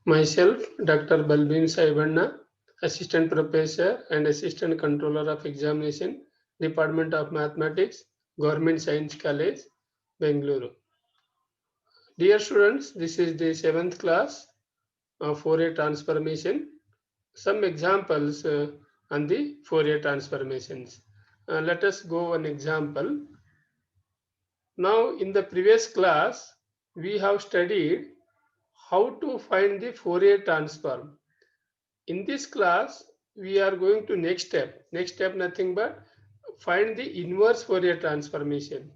Myself, Dr. Balbin Saibanna, Assistant Professor and Assistant Controller of Examination, Department of Mathematics, Government Science College, Bengaluru. Dear students, this is the 7th class of Fourier transformation. Some examples on the Fourier transformations. Let us go one example. Now, in the previous class, we have studied how to find the Fourier transform. In this class, we are going to next step. Next step, nothing but find the inverse Fourier transformation.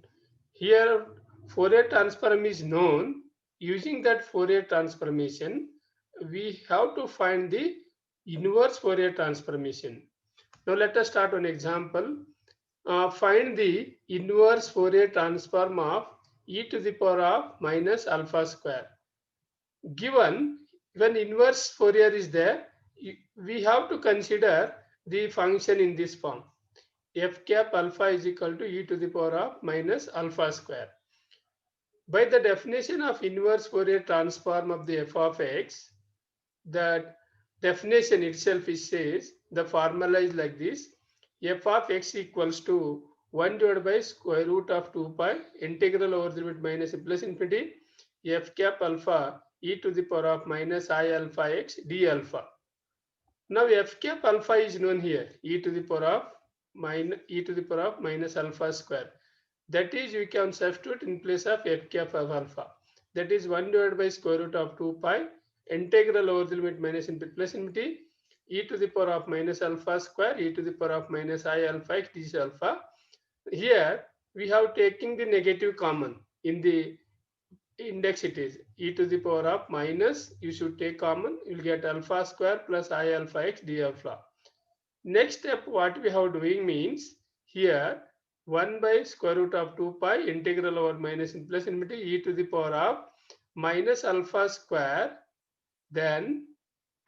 Here, Fourier transform is known. Using that Fourier transformation, we have to find the inverse Fourier transformation. Now, let us start an example. Find the inverse Fourier transform of e to the power of minus alpha square. Given when inverse Fourier is there, we have to consider the function in this form. F cap alpha is equal to e to the power of minus alpha square. By the definition of inverse Fourier transform of the f of x, the definition itself is says the formula is like this: f of x equals to 1 divided by square root of 2 pi integral over the limit minus plus infinity f cap alpha e to the power of minus I alpha x d alpha. Now f cap alpha is known here, e to the power of minus alpha square. That is, you can substitute in place of f cap of alpha. That is 1 divided by square root of 2 pi integral over the limit minus infinity plus infinity e to the power of minus alpha square e to the power of minus I alpha x d alpha. Here we have taken the negative common. In the index it is e to the power of minus, you should take common, you will get alpha square plus I alpha x d alpha. Next step what we have doing means here 1 by square root of 2 pi integral over minus plus infinity e to the power of minus alpha square, then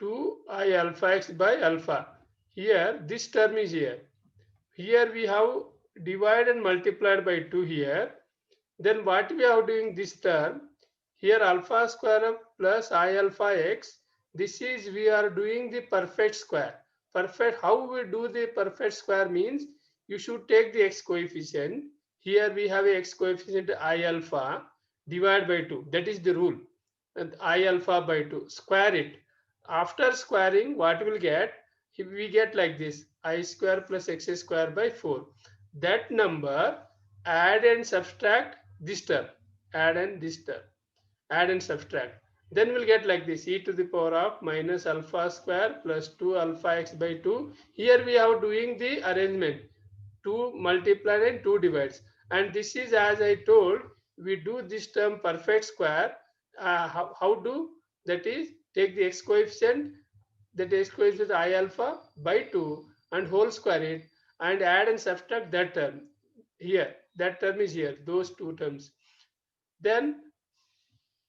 2I alpha x by alpha. Here this term is here. Here we have divided and multiplied by 2 here. Then what we are doing this term, here alpha square plus I alpha x, this is we are doing the perfect square. Perfect, how we do the perfect square means you should take the x coefficient. Here we have a x coefficient I alpha, divide by 2. That is the rule. And I alpha by 2. Square it. After squaring, what we will get? We get like this: I square plus x square by 4. That number add and subtract this term, add and this term, add and subtract. Then we'll get like this: e to the power of minus alpha square plus 2 alpha x by 2. Here we are doing the arrangement: 2 multiplied and 2 divides. And this is, as I told, we do this term perfect square. How do? That is, take the x coefficient, that x coefficient I alpha by 2 and whole square it and add and subtract that term. Here, that term is here, those two terms. Then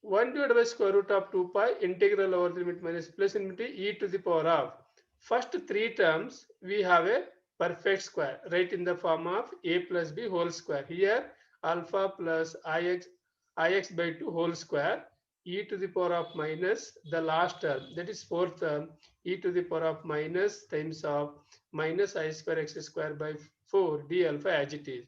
1 divided by square root of 2 pi integral over the limit minus plus infinity e to the power of. First three terms we have a perfect square, right, in the form of a plus b whole square. Here alpha plus ix by 2 whole square e to the power of minus the last term, that is fourth term, e to the power of minus times of minus I square x square by 4 d alpha as it is.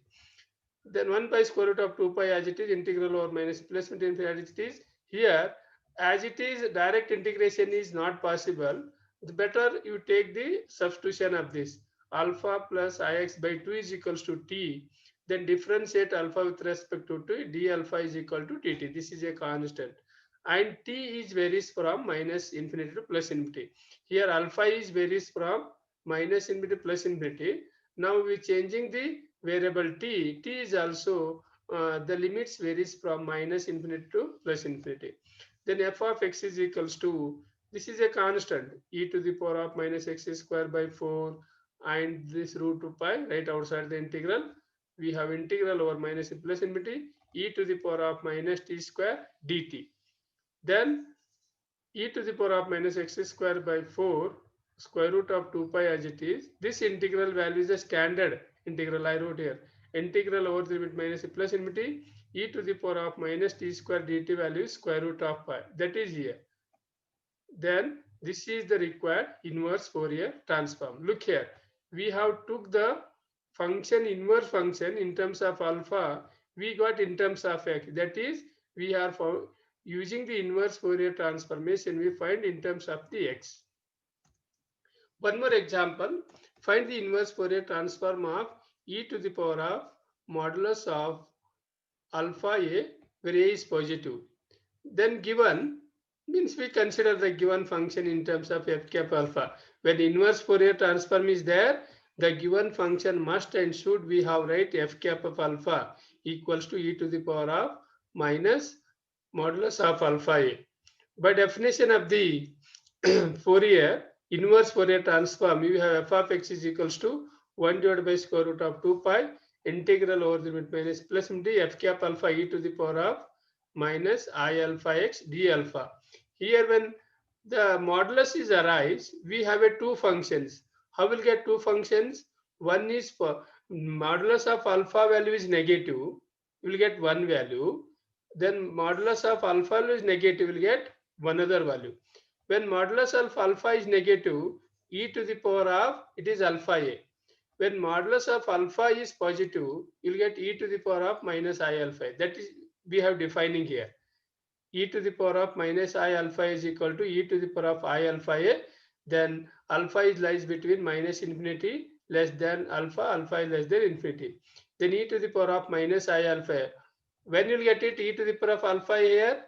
Then 1 by square root of 2 pi as it is, integral over minus plus infinity as it is. Here, as it is, direct integration is not possible. The better you take the substitution of this. Alpha plus ix by 2 is equals to t. Then differentiate alpha with respect to t. D alpha is equal to tt. This is a constant. And t is varies from minus infinity to plus infinity. Here alpha is varies from minus infinity to plus infinity. Now we changing the variable t. T is also the limits varies from minus infinity to plus infinity. Then f of x is equals to, this is a constant, e to the power of minus x square by 4 and this root 2 pi right outside the integral. We have integral over minus plus infinity e to the power of minus t square dt. Then e to the power of minus x square by 4 square root of 2 pi as it is. This integral value is a standard integral I wrote here. Integral over the limit minus plus infinity e to the power of minus t square dt value is square root of pi. That is here. Then this is the required inverse Fourier transform. Look here, we have took the function, inverse function in terms of alpha, we got in terms of x. That is, we are for using the inverse Fourier transformation, we find in terms of the x. One more example, find the inverse Fourier transform of e to the power of modulus of alpha a, where a is positive. Then given means we consider the given function in terms of f cap alpha. When inverse Fourier transform is there, the given function must and should we have write f cap of alpha equals to e to the power of minus modulus of alpha a. By definition of the Fourier, inverse Fourier transform, we have f of x is equals to 1 divided by square root of 2 pi integral over the limit minus plus d f cap alpha e to the power of minus I alpha x d alpha. Here when the modulus is arise, we have a two functions. How will get two functions? One is for modulus of alpha value is negative, you will get one value. Then modulus of alpha value is negative, you will get one other value. When modulus of alpha is negative, e to the power of it is alpha a. When modulus of alpha is positive, you'll get e to the power of minus I alpha. That is we have defining here. E to the power of minus I alpha is equal to e to the power of I alpha a. Then alpha is lies between minus infinity less than alpha, alpha is less than infinity. Then e to the power of minus I alpha. When you'll get it, e to the power of alpha here,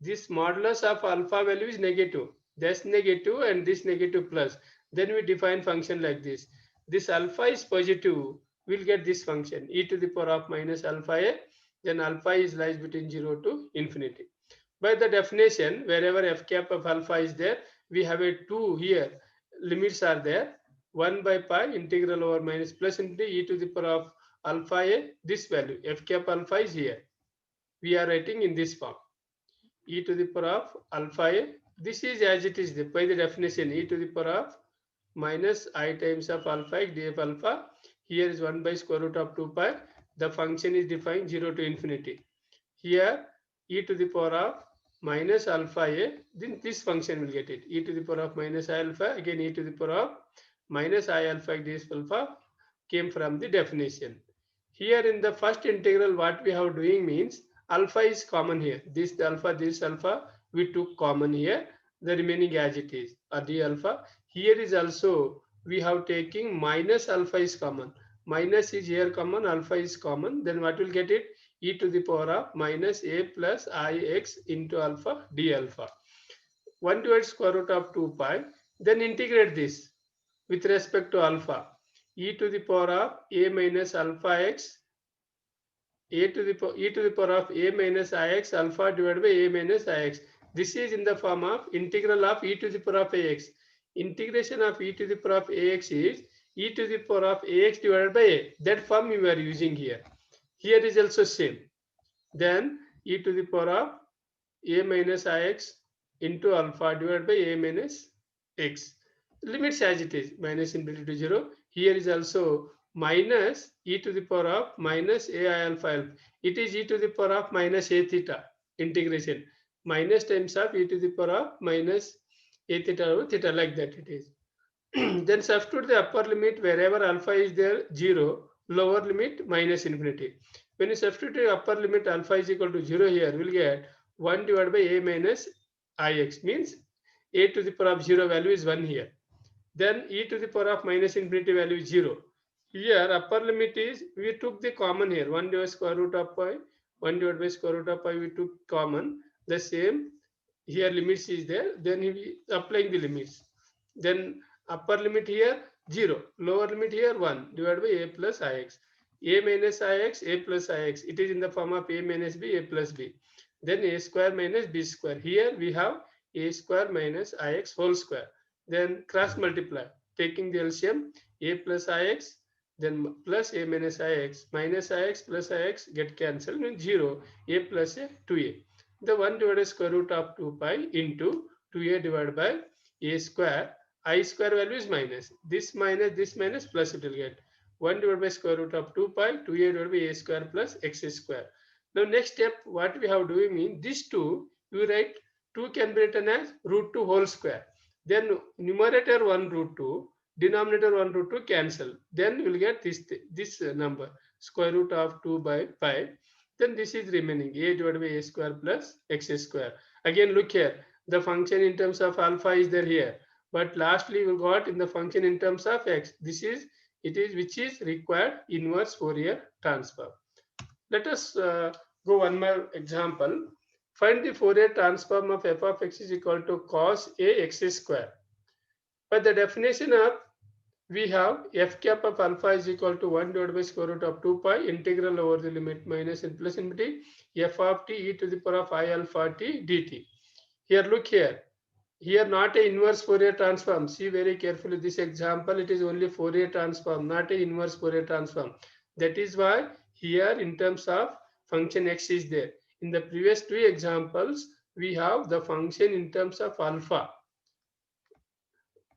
this modulus of alpha value is negative. That's negative and this negative plus. Then we define function like this. This alpha is positive, we'll get this function e to the power of minus alpha a. Then alpha is lies between 0 to infinity. By the definition, wherever f cap of alpha is there, we have a 2 here. Limits are there. 1 by pi integral over minus plus infinity e to the power of alpha a. This value f cap alpha is here. We are writing in this form. E to the power of alpha a. This is as it is by the definition e to the power of minus I times of alpha x df alpha. Here is 1 by square root of 2 pi. The function is defined 0 to infinity. Here e to the power of minus alpha a, then this function will get it. E to the power of minus I alpha, again e to the power of minus I alpha x df alpha came from the definition. Here in the first integral, what we have doing means alpha is common here. This alpha, we took common here. The remaining as it is, or d alpha. Here is also we have taking minus alpha is common. Minus is here common, alpha is common. Then what will get it? E to the power of minus a plus ix into alpha d alpha. 1 divided square root of 2 pi. Then integrate this with respect to alpha. E to the power of a minus alpha x, e to the power of a minus ix alpha divided by a minus ix. This is in the form of integral of e to the power of ax. Integration of e to the power of ax is e to the power of ax divided by a. That form we are using here. Here is also same. Then e to the power of a minus ix into alpha divided by a minus x. Limits as it is, minus infinity to 0. Here is also minus e to the power of minus a I alpha alpha. It is e to the power of minus a theta integration. Minus times of e to the power of minus a theta over theta, like that it is. Then substitute the upper limit wherever alpha is there 0, lower limit minus infinity. When you substitute upper limit alpha is equal to 0 here, we'll get 1 divided by a minus ix, means a to the power of 0 value is 1 here. Then e to the power of minus infinity value is 0. Here upper limit is, we took the common here, 1 divided by square root of pi, 1 divided by square root of pi, we took common. The same here limits is there, then we applying the limits. Then upper limit here 0, lower limit here 1 divided by a plus ix. A minus ix, a plus ix. It is in the form of a minus b, a plus b. Then a square minus b square. Here we have a square minus ix whole square. Then cross multiply, taking the LCM, a plus ix, then plus a minus ix plus ix get cancelled, means 0, a plus a 2a. The 1 divided square root of 2 pi into 2a divided by a square. I square value is minus. This minus plus it will get 1 divided by square root of 2 pi, 2a divided by a square plus x square. Now next step, what we have doing means these two, you write 2 can be written as root 2 whole square. Then numerator 1 root 2, denominator 1 root 2 cancel. Then you will get this number, square root of 2 by 5. Then this is remaining, a divided by a square plus x square. Again look here, the function in terms of alpha is there here. But lastly we got in the function in terms of x. This is, which is required inverse Fourier transform. Let us go one more example. Find the Fourier transform of f of x is equal to cos a x square. By the definition of, we have f cap of alpha is equal to 1 divided by square root of 2 pi integral over the limit minus and plus infinity f of t e to the power of I alpha t dt. Here look here. Here not a inverse Fourier transform. See very carefully this example. It is only Fourier transform, not a inverse Fourier transform. That is why here in terms of function x is there. In the previous two examples, we have the function in terms of alpha.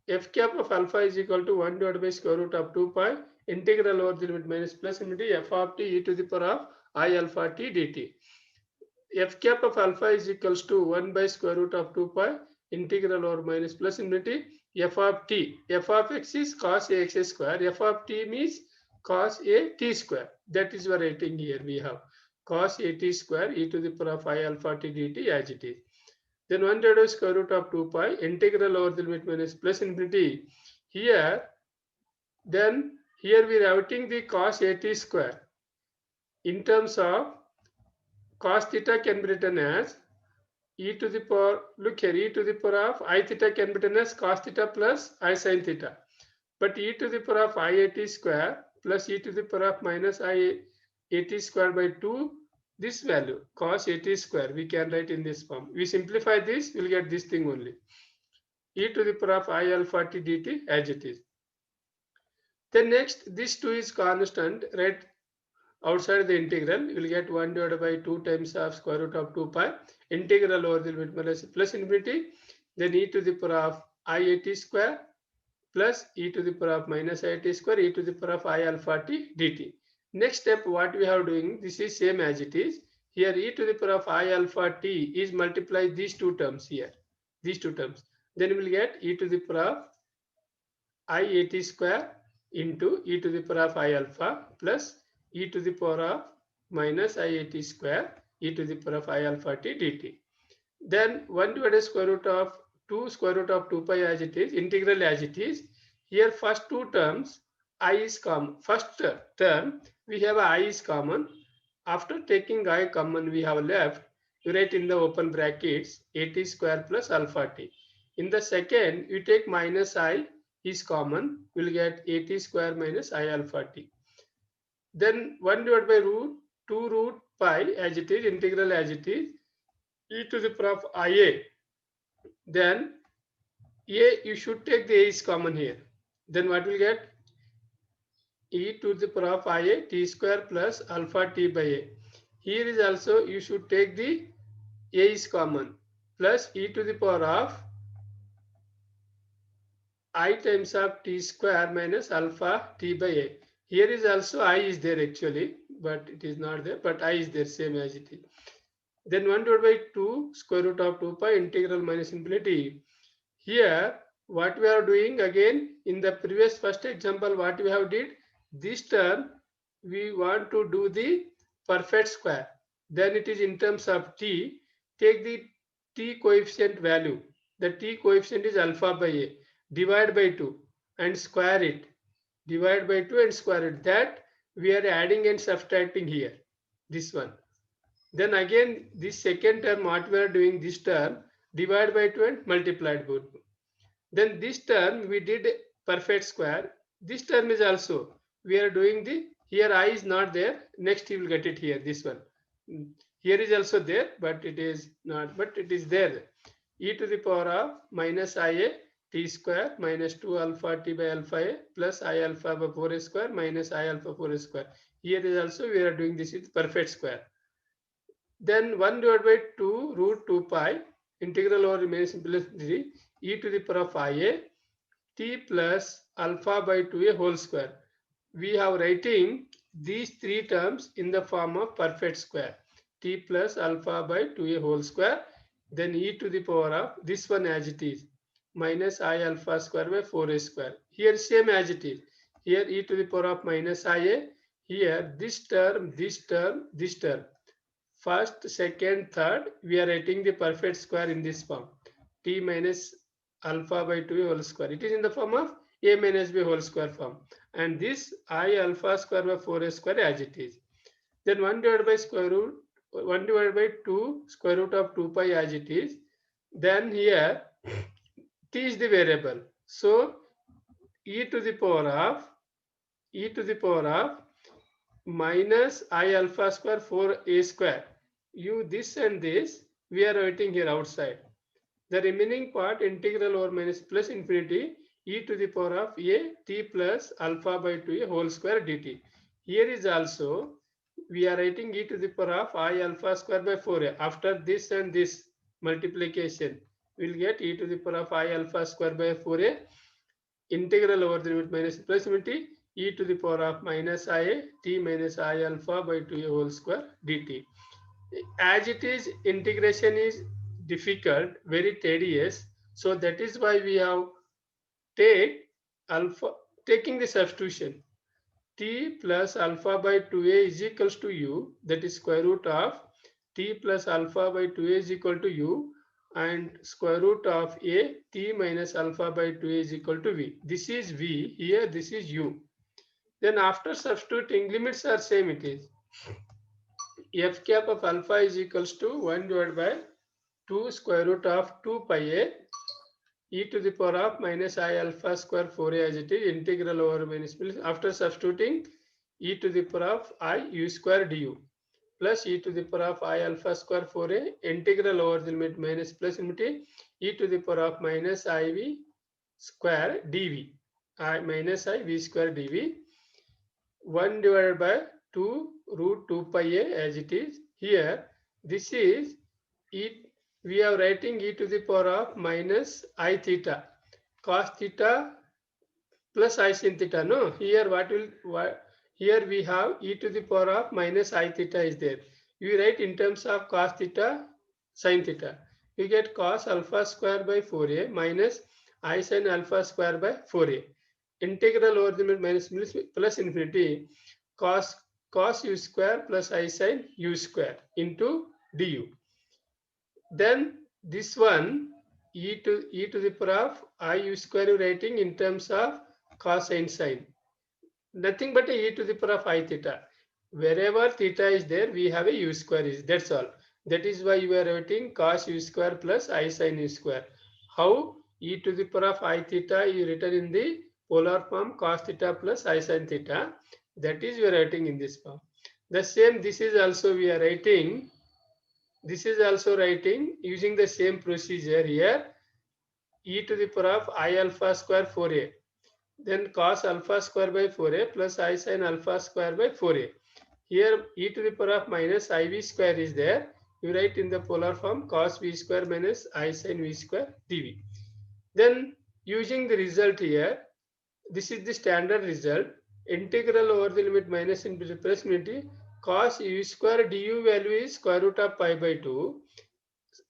F cap of alpha is equal to 1 divided by square root of 2 pi integral over the limit minus plus infinity f of t e to the power of I alpha t dt. F cap of alpha is equals to 1 by square root of 2 pi integral over minus plus infinity f of t. F of x is cos a x square. F of t means cos a t square. That is what writing here we have. Cos a t square e to the power of I alpha t dt as it is. Then 1 divided by square root of 2 pi integral over the limit minus plus infinity. Here, then here we are writing the cos a t square. In terms of cos theta can be written as e to the power, look here, e to the power of I theta can be written as cos theta plus I sin theta. But e to the power of I a t square plus e to the power of minus I a t square by 2, this value cos a t square we can write in this form. We simplify this, we'll get this thing only. E to the power of I alpha t dt as it is. Then next, this 2 is constant, right? Outside the integral, you will get 1 divided by 2 times of square root of 2 pi integral over the limit minus plus infinity. Then e to the power of I a t square plus e to the power of minus I t square e to the power of I alpha t dt. Next step, what we are doing, this is same as it is. Here e to the power of I alpha t is multiply these two terms here, these two terms. Then we will get e to the power of I a t square into e to the power of I alpha plus e to the power of minus I a t square e to the power of I alpha t dt. Then 1 divided by square root of 2 square root of 2 pi as it is, integral as it is. Here first two terms I is common. First term we have I is common. After taking I common we have left, you write in the open brackets a t square plus alpha t. In the second you take minus I is common, we will get a t square minus I alpha t. Then 1 divided by root 2 root pi as it is, integral as it is, e to the power of ia. Then a, you should take the a is common here. Then what will get? E to the power of ia t square plus alpha t by a. Here is also you should take the a is common plus e to the power of I times of t square minus alpha t by a. Here is also I is there actually, but it is not there, but I is there same as it is. Then 1 divided by 2 square root of 2 pi integral minus infinity. Here what we are doing again in the previous first example, what we have did, this term we want to do the perfect square. Then it is in terms of t, take the t coefficient value. The t coefficient is alpha by a, divide by 2 and square it. Divide by 2 and square it. That we are adding and subtracting here, this one. Then again this second term what we are doing, this term divide by 2 and multiplied by 2. Then this term we did perfect square. This term is also we are doing the, here I is not there, next you will get it here, this one. Here is also there but it is not, but it is there. E to the power of minus ia t square minus 2 alpha t by alpha a plus I alpha by 4a square minus I alpha 4a square. Here is also we are doing this with perfect square. Then 1 divided by 2 root 2 pi integral over minus simplicity e to the power of ia t plus alpha by 2a whole square. We have writing these three terms in the form of perfect square, t plus alpha by 2a whole square then e to the power of this one as it is, minus I alpha square by 4a square. Here same as it is. Here e to the power of minus ia. Here this term, this term, this term. First, second, third, we are writing the perfect square in this form. T minus alpha by 2 whole square. It is in the form of a minus b whole square form. And this I alpha square by 4a square as it is. Then 1 divided by square root, 1 divided by 2 square root of 2 pi as it is. Then here t is the variable. So e to the power of minus I alpha square 4a square. This and this we are writing here outside. The remaining part integral over minus plus infinity e to the power of a t plus alpha by 2a whole square dt. Here is also we are writing e to the power of I alpha square by 4a. After this and this multiplication, we will get e to the power of I alpha square by 4a integral over the limit minus plus infinity e to the power of minus ia t minus I alpha by 2a whole square dt. As it is, integration is difficult, very tedious. So that is why we have taking the substitution. T plus alpha by 2a is equals to u, that is square root of t plus alpha by 2a is equal to u, and square root of a t minus alpha by 2a is equal to v. This is v, here this is u. Then after substituting, limits are same it is. F cap of alpha is equals to 1 divided by 2 square root of 2 pi a e to the power of minus I alpha square 4a as it is, integral over minus plus. After substituting, e to the power of I u square du plus e to the power of I alpha square 4a integral over the limit minus plus infinity e to the power of minus iv square dv, I minus I v square dv, 1 divided by 2 root 2 pi a as it is. Here this is e, we are writing e to the power of minus I theta cos theta plus I sin theta. No, here here we have e to the power of minus I theta is there. You write in terms of cos theta sin theta. You get cos alpha square by 4a minus I sin alpha square by 4a. Integral over the minus plus infinity cos u square plus I sin u square into du. Then this one e to the power of I u square writing in terms of cos and sin. Nothing but a e to the power of I theta. Wherever theta is there, we have a u square is, that's all. That is why you are writing cos u square plus I sin u square. How? E to the power of I theta is written in the polar form cos theta plus I sin theta. That is you are writing in this form. The same, this is also we are writing. This is also writing using the same procedure here. E to the power of I alpha square 4a. Then cos alpha square by 4a plus I sin alpha square by 4a. Here e to the power of minus iv square is there. You write in the polar form cos v square minus I sin v square dv. Then using the result here, this is the standard result. Integral over the limit minus infinity plus infinity cos u square du value is square root of pi by 2.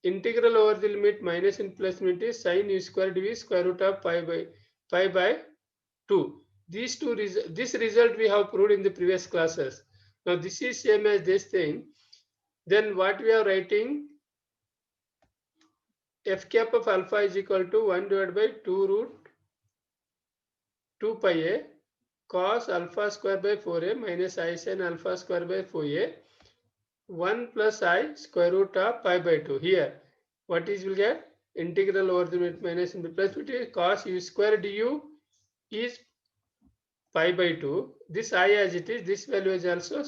Integral over the limit minus in plus infinity sin u square dv square root of pi by 2. This result we have proved in the previous classes. Now this is same as this thing. Then what we are writing, f cap of alpha is equal to 1 divided by 2 root 2 pi a cos alpha square by 4a minus I sin alpha square by 4a 1 plus I square root of pi by 2. Here what is will get? Integral over the limit minus in the plus cos u square du is pi by 2. This I as it is, this value is also,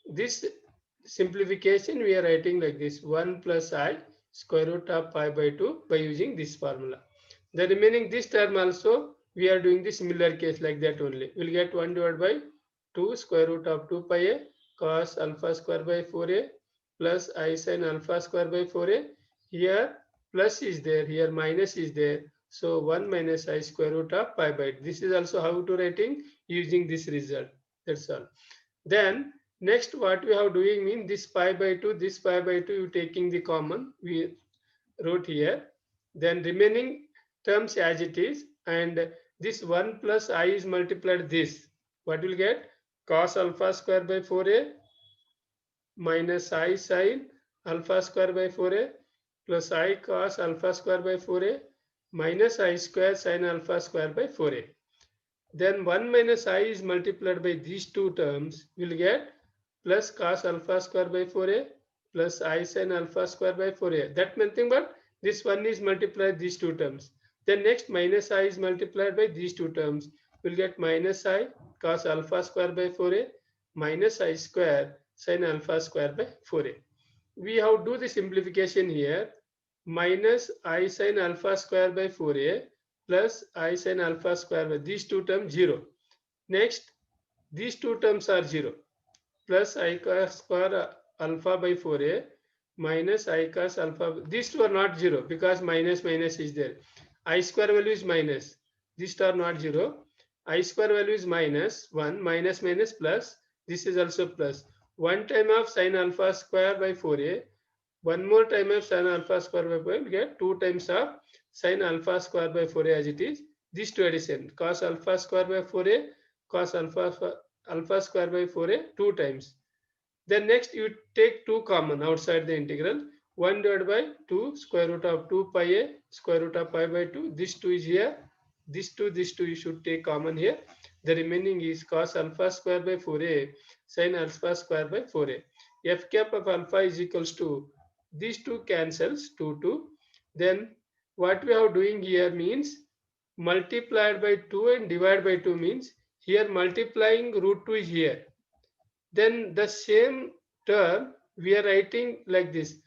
this simplification we are writing like this, 1 plus I square root of pi by 2 by using this formula. The remaining this term also we are doing the similar case like that only. We'll get 1 divided by 2 square root of 2 pi a cos alpha square by 4a plus I sin alpha square by 4a. Here plus is there, here minus is there. So 1 minus I square root of pi by 2. This is also how to writing using this result. That's all. Then next what we have doing mean this pi by 2, this pi by 2 you taking the common. root here. Then remaining terms as it is, and this 1 plus I is multiplied this. What will get? Cos alpha square by 4a minus I sin alpha square by 4a plus I cos alpha square by 4a minus I square sin alpha square by 4a. Then 1 minus I is multiplied by these two terms, will get plus cos alpha square by 4a plus I sin alpha square by 4a. That nothing but this one is multiplied these two terms. Then next minus I is multiplied by these two terms, will get minus I cos alpha square by 4a minus I square sin alpha square by 4a. We have to do the simplification here. Minus I sin alpha square by 4a plus I sin alpha square by these two terms 0. Next, these two terms are 0. Plus I cos square alpha by 4a minus I cos alpha. These two are not 0 because minus minus is there. I square value is minus. These are not 0. I square value is minus 1 minus minus plus. This is also plus. One time of sin alpha square by 4a. One more time of sin alpha square by 4a, we get 2 times of sin alpha square by 4a as it is. These two addition, cos alpha square by 4a, cos alpha square by 4a 2 times. Then next you take 2 common outside the integral. 1 divided by 2 square root of 2 pi a square root of pi by 2. This 2 is here. This 2 you should take common here. The remaining is cos alpha square by 4a sin alpha square by 4a. F cap of alpha is equals to these 2 cancels 2. Then what we are doing here means multiplied by 2 and divide by 2 means here multiplying root 2 is here. Then the same term we are writing like this.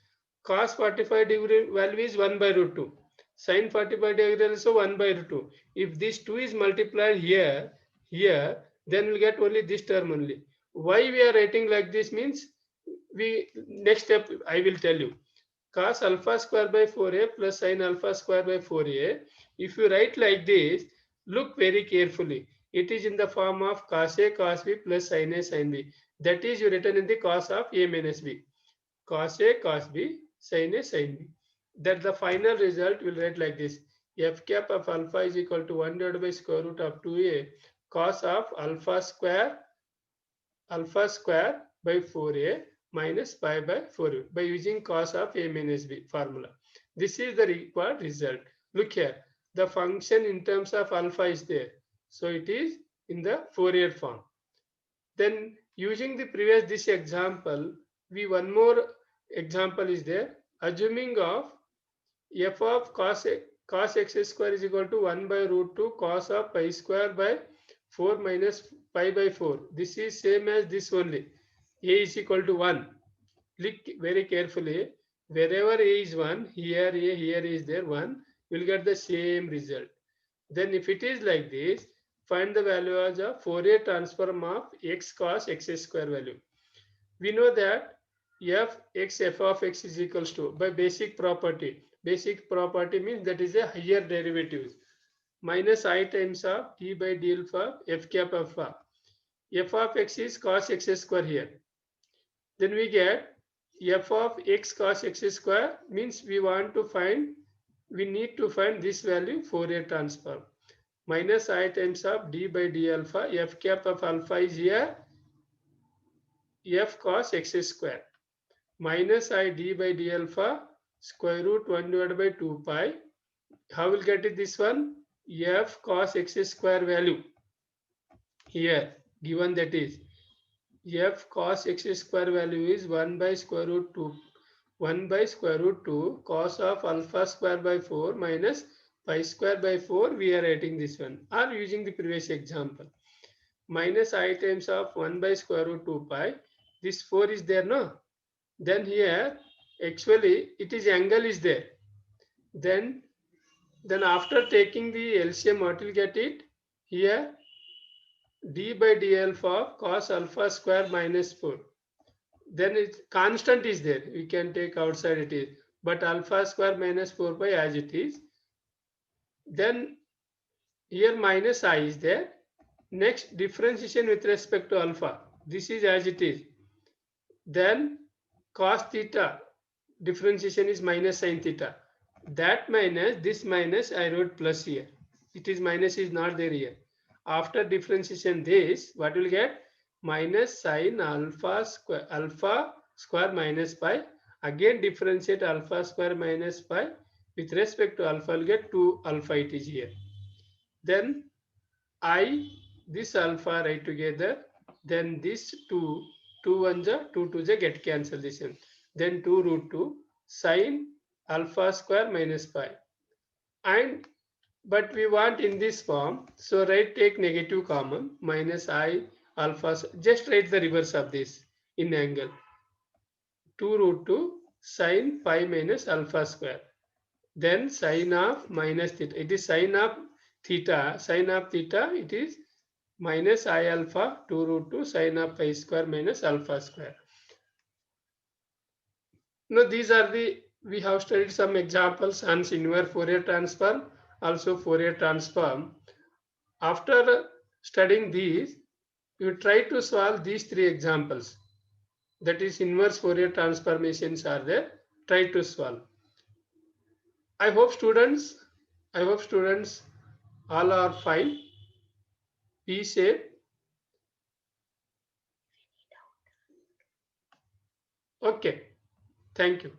Cos 45 degree value is 1 by root 2. Sin 45 degree also 1 by root 2. If this 2 is multiplied here, then we'll get only this term only. Why we are writing like this means, next step I will tell you. Cos alpha square by 4a plus sin alpha square by 4a. If you write like this, look very carefully. It is in the form of cos a cos b plus sin a sin b. That is you written in the cos of a minus b. Cos a cos b sin a sin b. That the final result will write like this. F cap of alpha is equal to 1 divided by square root of 2a cos of alpha square by 4a minus pi by 4 by using cos of a minus b formula. This is the required result. Look here, the function in terms of alpha is there. So it is in the Fourier form. Then using the previous this example, one more example is there. Assuming of f of cos x square is equal to 1 by root 2 cos of pi square by 4 minus pi by 4. This is same as this only. A is equal to 1. Look very carefully. Wherever A is 1, here A, here is there 1, you will get the same result. Then if it is like this, find the value as a Fourier transform of x cos x square value. We know that f of x is equals to, by basic property. Basic property means that is a higher derivative. Minus I times of d by d alpha f cap alpha. F of x is cos x square here. Then we get f of x cos x square means we need to find this value Fourier transform. Minus I times of d by d alpha, f cap of alpha is here, f cos x square. Minus I d by d alpha, square root 1 divided by 2 pi. How will get it this one? F cos x square value. Here, given that is, f cos x square value is 1 by square root 2 cos of alpha square by 4 minus pi square by 4. We are writing this one, or using the previous example. Minus I times of 1 by square root 2 pi. This 4 is there, no? Then here, actually, it is angle is there. Then after taking the LCM, what will get it? Here, d by d alpha cos alpha square minus 4. Then it's constant is there. We can take outside it is. But alpha square minus 4 by as it is. Then here minus I is there. Next, differentiation with respect to alpha. This is as it is. Then cos theta, differentiation is minus sin theta. That minus, this minus I wrote plus here. It is minus is not there here. After differentiation this, what will get? Minus sine alpha square minus pi. Again differentiate alpha square minus pi. With respect to alpha, will get 2 alpha it is here. Then I, this alpha write together. Then this 2 1 ja, 2 2 ja get cancel this one. Then 2 root 2 sine alpha square minus pi. And but we want in this form, so write take negative common, minus I alpha, just write the reverse of this in angle, 2 root 2 sine pi minus alpha square, then sine of minus theta, it is sine of theta it is minus I alpha 2 root 2 sine of pi square minus alpha square. Now these are the, we have studied some examples on inverse Fourier transform, also Fourier transform. After studying these, you try to solve these 3 examples. That is inverse Fourier transformations are there. Try to solve. I hope students all are fine. Be safe. Okay. Thank you.